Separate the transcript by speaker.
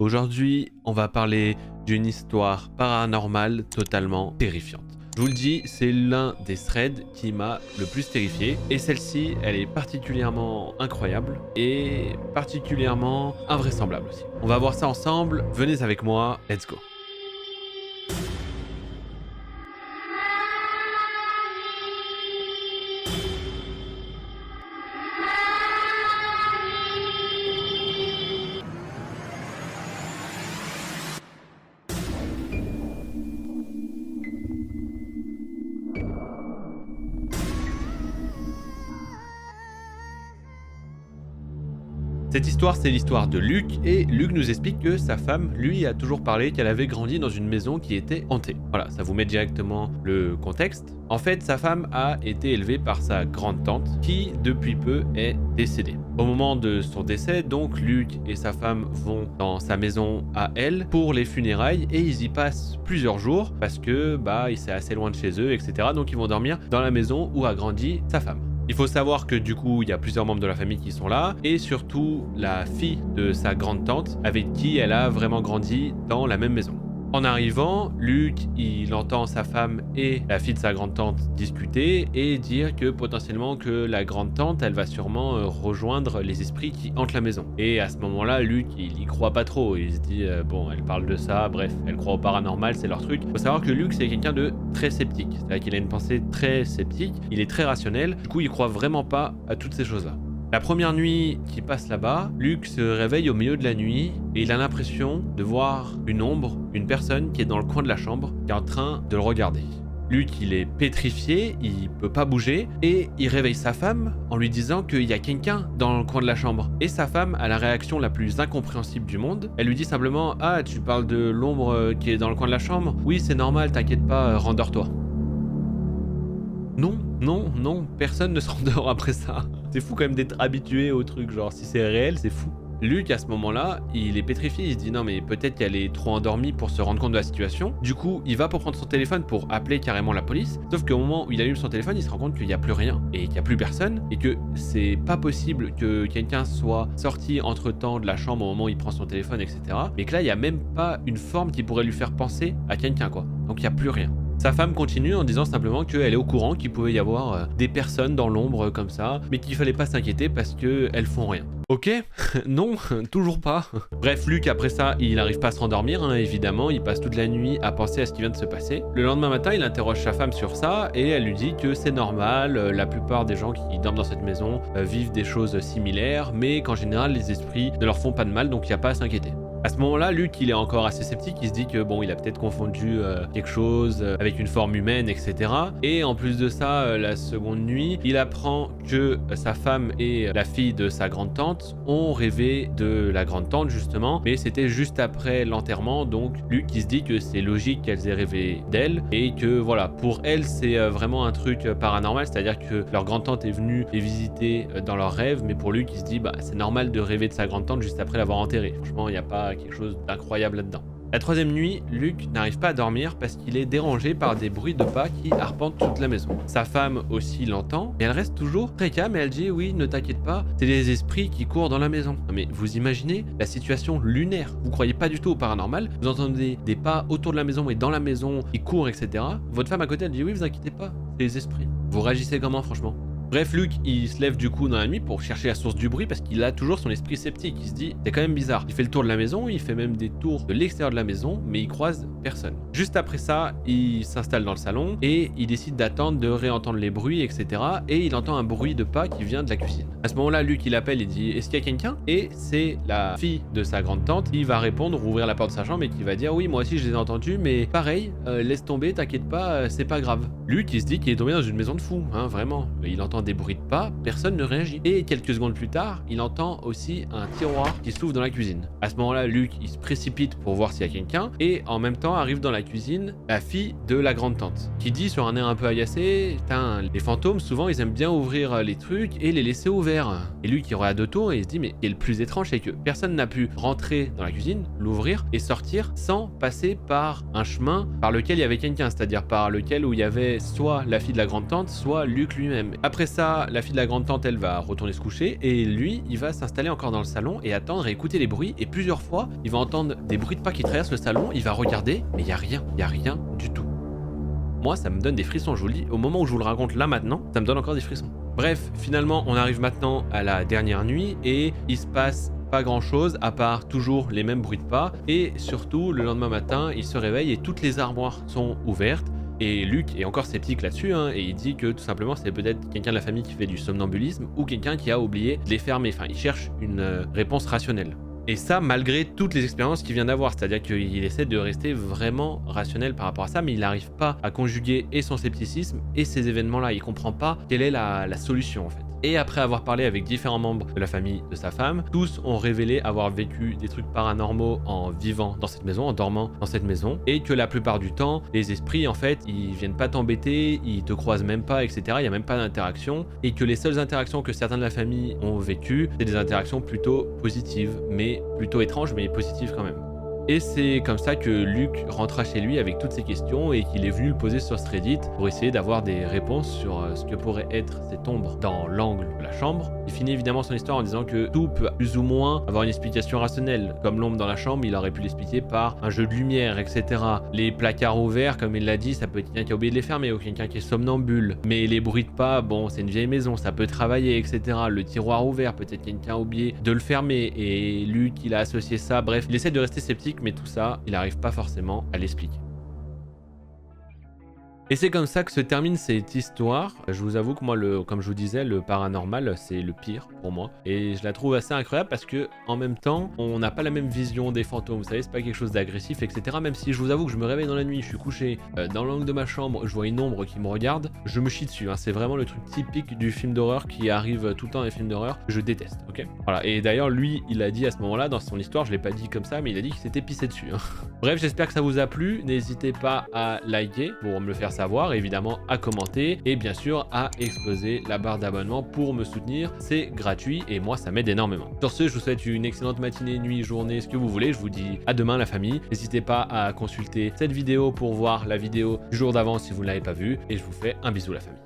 Speaker 1: Aujourd'hui, on va parler d'une histoire paranormale totalement terrifiante. Je vous le dis, c'est l'un des threads qui m'a le plus terrifié. Et celle-ci, elle est particulièrement incroyable et particulièrement invraisemblable aussi. On va voir ça ensemble. Venez avec moi, let's go. Cette histoire, c'est l'histoire de Luc, et Luc nous explique que sa femme, lui, a toujours parlé qu'elle avait grandi dans une maison qui était hantée. Voilà, ça vous met directement le contexte. En fait, sa femme a été élevée par sa grande-tante, qui, depuis peu, est décédée. Au moment de son décès, donc, Luc et sa femme vont dans sa maison à elle pour les funérailles, et ils y passent plusieurs jours, parce que, c'est assez loin de chez eux, etc. Donc, ils vont dormir dans la maison où a grandi sa femme. Il faut savoir que du coup, il y a plusieurs membres de la famille qui sont là, et surtout la fille de sa grande-tante, avec qui elle a vraiment grandi dans la même maison. En arrivant, Luc, il entend sa femme et la fille de sa grande-tante discuter et dire que potentiellement que la grande-tante, elle va sûrement rejoindre les esprits qui hantent la maison. Et à ce moment-là, Luc, il y croit pas trop. Il se dit, bon, elle parle de ça, bref, elle croit au paranormal, c'est leur truc. Il faut savoir que Luc, c'est quelqu'un de très sceptique. C'est-à-dire qu'il a une pensée très sceptique, il est très rationnel, du coup, il croit vraiment pas à toutes ces choses-là. La première nuit qu'il passe là-bas, Luc se réveille au milieu de la nuit et il a l'impression de voir une ombre, une personne qui est dans le coin de la chambre, qui est en train de le regarder. Luc, il est pétrifié, il peut pas bouger et il réveille sa femme en lui disant qu'il y a quelqu'un dans le coin de la chambre. Et sa femme a la réaction la plus incompréhensible du monde. Elle lui dit simplement « Ah, tu parles de l'ombre qui est dans le coin de la chambre? Oui, c'est normal, t'inquiète pas, rendors-toi. » Non, personne ne se rendort après ça. C'est fou quand même d'être habitué au truc, genre si c'est réel, c'est fou. Luc, à ce moment-là, il est pétrifié, il se dit non mais peut-être qu'elle est trop endormie pour se rendre compte de la situation. Du coup, il va pour prendre son téléphone pour appeler carrément la police. Sauf qu'au moment où il allume son téléphone, il se rend compte qu'il n'y a plus rien et qu'il n'y a plus personne et que c'est pas possible que quelqu'un soit sorti entre-temps de la chambre au moment où il prend son téléphone, etc. Mais que là, il n'y a même pas une forme qui pourrait lui faire penser à quelqu'un, quoi. Donc il n'y a plus rien. Sa femme continue en disant simplement qu'elle est au courant qu'il pouvait y avoir des personnes dans l'ombre comme ça, mais qu'il fallait pas s'inquiéter parce qu'elles font rien. Ok, non, toujours pas. Bref, Luc, après ça, il n'arrive pas à se rendormir, hein, évidemment, il passe toute la nuit à penser à ce qui vient de se passer. Le lendemain matin, il interroge sa femme sur ça, et elle lui dit que c'est normal, la plupart des gens qui dorment dans cette maison vivent des choses similaires, mais qu'en général, les esprits ne leur font pas de mal, donc il n'y a pas à s'inquiéter. À ce moment-là, Luc, il est encore assez sceptique, il se dit que bon, il a peut-être confondu quelque chose avec une forme humaine, etc. Et en plus de ça, la seconde nuit, il apprend que sa femme et la fille de sa grande-tante ont rêvé de la grande-tante, justement, mais c'était juste après l'enterrement, donc Luc, il se dit que c'est logique qu'elles aient rêvé d'elle, et que voilà, pour elle, c'est vraiment un truc paranormal, c'est-à-dire que leur grande-tante est venue les visiter dans leurs rêves, mais pour Luc, il se dit, c'est normal de rêver de sa grande-tante juste après l'avoir enterrée. Franchement, il n'y a pas quelque chose d'incroyable là-dedans. La troisième nuit, Luc n'arrive pas à dormir parce qu'il est dérangé par des bruits de pas qui arpentent toute la maison. Sa femme aussi l'entend, et elle reste toujours très calme et elle dit « Oui, ne t'inquiète pas, c'est les esprits qui courent dans la maison. » Non mais vous imaginez la situation lunaire. Vous croyez pas du tout au paranormal, vous entendez des pas autour de la maison et dans la maison, ils courent, etc. Votre femme à côté, elle dit « Oui, vous inquiétez pas, c'est les esprits. » Vous réagissez comment, franchement? Bref, Luc, il se lève du coup dans la nuit pour chercher la source du bruit parce qu'il a toujours son esprit sceptique. Il se dit, c'est quand même bizarre. Il fait le tour de la maison, il fait même des tours de l'extérieur de la maison, mais il croise personne. Juste après ça, il s'installe dans le salon et il décide d'attendre de réentendre les bruits, etc. Et il entend un bruit de pas qui vient de la cuisine. À ce moment-là, Luc, il appelle et dit, est-ce qu'il y a quelqu'un? Et c'est la fille de sa grande-tante qui va répondre, ouvrir la porte de sa chambre et qui va dire, oui, moi aussi je les ai entendus, mais pareil, laisse tomber, t'inquiète pas, c'est pas grave. Luc, il se dit qu'il est tombé dans une maison de fou, hein, vraiment. Il entend des bruits de pas, personne ne réagit. Et quelques secondes plus tard, il entend aussi un tiroir qui s'ouvre dans la cuisine. À ce moment-là, Luc, il se précipite pour voir s'il y a quelqu'un, et en même temps arrive dans la cuisine la fille de la grande-tante, qui dit sur un air un peu agacé, putain, les fantômes, souvent, ils aiment bien ouvrir les trucs et les laisser ouverts. Et Luc, il regarde autour et il se dit, mais ce qui est le plus étrange, c'est que personne n'a pu rentrer dans la cuisine, l'ouvrir et sortir sans passer par un chemin par lequel il y avait quelqu'un, c'est-à-dire par lequel où il y avait soit la fille de la grande-tante, soit Luc lui-même. Après ça, ça, la fille de la grande tante, elle va retourner se coucher et lui, il va s'installer encore dans le salon et attendre et écouter les bruits. Et plusieurs fois, il va entendre des bruits de pas qui traversent le salon, il va regarder, mais il y a rien du tout. Moi, ça me donne des frissons, je vous le dis. Au moment où je vous le raconte là maintenant, ça me donne encore des frissons. Bref, finalement, on arrive maintenant à la dernière nuit et il se passe pas grand chose à part toujours les mêmes bruits de pas. Et surtout, le lendemain matin, il se réveille et toutes les armoires sont ouvertes. Et Luc est encore sceptique là-dessus, hein, et il dit que tout simplement c'est peut-être quelqu'un de la famille qui fait du somnambulisme ou quelqu'un qui a oublié de les fermer. Enfin, il cherche une réponse rationnelle. Et ça, malgré toutes les expériences qu'il vient d'avoir, c'est-à-dire qu'il essaie de rester vraiment rationnel par rapport à ça, mais il n'arrive pas à conjuguer et son scepticisme et ces événements-là. Il comprend pas quelle est la solution en fait. Et après avoir parlé avec différents membres de la famille de sa femme, tous ont révélé avoir vécu des trucs paranormaux en vivant dans cette maison, en dormant dans cette maison, et que la plupart du temps, les esprits, en fait, ils viennent pas t'embêter, ils te croisent même pas, etc. Il y a même pas d'interaction, et que les seules interactions que certains de la famille ont vécues, c'est des interactions plutôt positives, mais plutôt étranges, mais positives quand même. Et c'est comme ça que Luc rentra chez lui avec toutes ces questions et qu'il est venu le poser sur ce Reddit pour essayer d'avoir des réponses sur ce que pourrait être cette ombre dans l'angle de la chambre. Il finit évidemment son histoire en disant que tout peut plus ou moins avoir une explication rationnelle. Comme l'ombre dans la chambre, il aurait pu l'expliquer par un jeu de lumière, etc. Les placards ouverts, comme il l'a dit, ça peut être quelqu'un qui a oublié de les fermer ou quelqu'un qui est somnambule. Mais les bruits de pas, bon, c'est une vieille maison, ça peut travailler, etc. Le tiroir ouvert, peut-être quelqu'un a oublié de le fermer et Luc, il a associé ça. Bref, il essaie de rester sceptique, mais tout ça, il n'arrive pas forcément à l'expliquer. Et c'est comme ça que se termine cette histoire. Je vous avoue que moi, comme je vous disais, le paranormal, c'est le pire pour moi. Et je la trouve assez incroyable parce que, en même temps, on n'a pas la même vision des fantômes. Vous savez, c'est pas quelque chose d'agressif, etc. Même si je vous avoue que je me réveille dans la nuit, je suis couché dans l'angle de ma chambre, je vois une ombre qui me regarde, je me chie dessus. Hein. C'est vraiment le truc typique du film d'horreur qui arrive tout le temps dans les films d'horreur. Je déteste, ok? Voilà. Et d'ailleurs, lui, il a dit à ce moment-là, dans son histoire, je l'ai pas dit comme ça, mais il a dit qu'il s'était pissé dessus. Hein. Bref, j'espère que ça vous a plu. N'hésitez pas à liker pour me le faire savoir, évidemment à commenter et bien sûr à exploser la barre d'abonnement pour me soutenir. C'est gratuit et moi ça m'aide énormément. Sur ce, je vous souhaite une excellente matinée, nuit, journée, ce que vous voulez. Je vous dis à demain la famille. N'hésitez pas à consulter cette vidéo pour voir la vidéo du jour d'avant si vous ne l'avez pas vue et je vous fais un bisou la famille.